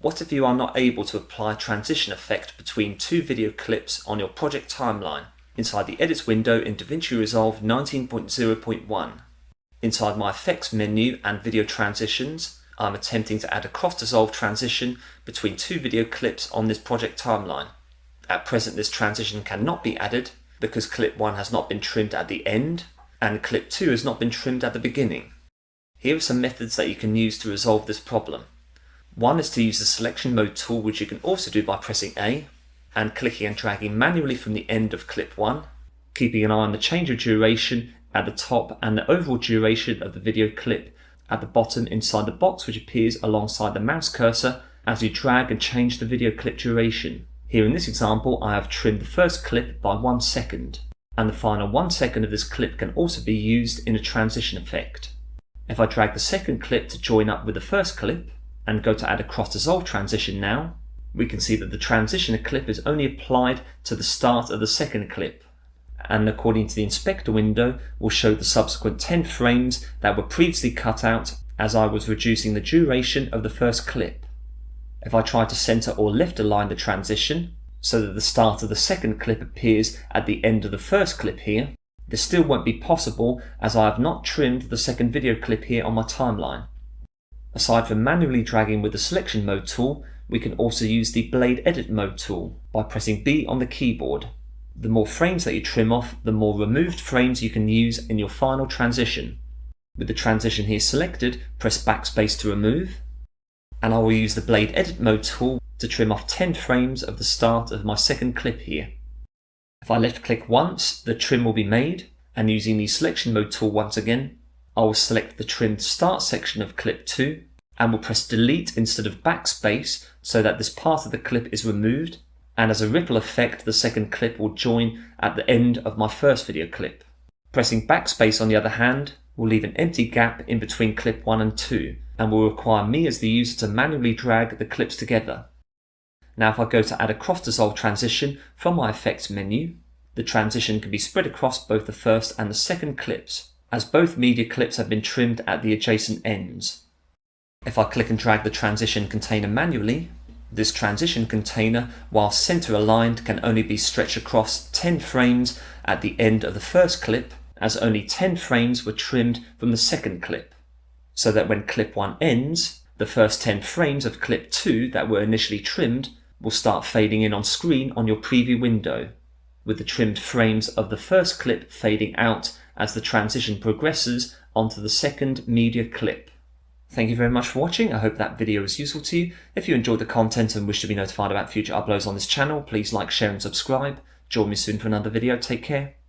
What if you are not able to apply a transition effect between two video clips on your project timeline inside the Edit window in DaVinci Resolve 19.0.1? Inside my Effects menu and Video Transitions, I'm attempting to add a cross-dissolve transition between two video clips on this project timeline. At present, this transition cannot be added because clip 1 has not been trimmed at the end and clip 2 has not been trimmed at the beginning. Here are some methods that you can use to resolve this problem. One is to use the selection mode tool, which you can also do by pressing A and clicking and dragging manually from the end of clip 1, keeping an eye on the change of duration at the top and the overall duration of the video clip at the bottom inside the box which appears alongside the mouse cursor as you drag and change the video clip duration. Here in this example, I have trimmed the first clip by 1 second, and the final 1 second of this clip can also be used in a transition effect. If I drag the second clip to join up with the first clip, and go to add a cross-dissolve transition now, we can see that the transition clip is only applied to the start of the second clip, and according to the inspector window will show the subsequent 10 frames that were previously cut out as I was reducing the duration of the first clip. If I try to center or left align the transition so that the start of the second clip appears at the end of the first clip here, this still won't be possible as I have not trimmed the second video clip here on my timeline. Aside from manually dragging with the selection mode tool, we can also use the blade edit mode tool by pressing B on the keyboard. The more frames that you trim off, the more removed frames you can use in your final transition. With the transition here selected, press backspace to remove, and I will use the blade edit mode tool to trim off 10 frames of the start of my second clip here. If I left click once, the trim will be made, and using the selection mode tool once again, I will select the trimmed start section of clip 2 and will press delete instead of backspace so that this part of the clip is removed, and as a ripple effect the second clip will join at the end of my first video clip. Pressing backspace on the other hand will leave an empty gap in between clip 1 and 2 and will require me as the user to manually drag the clips together. Now if I go to add a cross-dissolve transition from my effects menu, the transition can be spread across both the first and the second clips, as both media clips have been trimmed at the adjacent ends. If I click and drag the transition container manually, this transition container, while center aligned, can only be stretched across 10 frames at the end of the first clip, as only 10 frames were trimmed from the second clip, so that when clip 1 ends, the first 10 frames of clip 2 that were initially trimmed will start fading in on screen on your preview window, with the trimmed frames of the first clip fading out as the transition progresses onto the second media clip. Thank you very much for watching. I hope that video was useful to you. If you enjoyed the content and wish to be notified about future uploads on this channel, please like, share and subscribe. Join me soon for another video. Take care.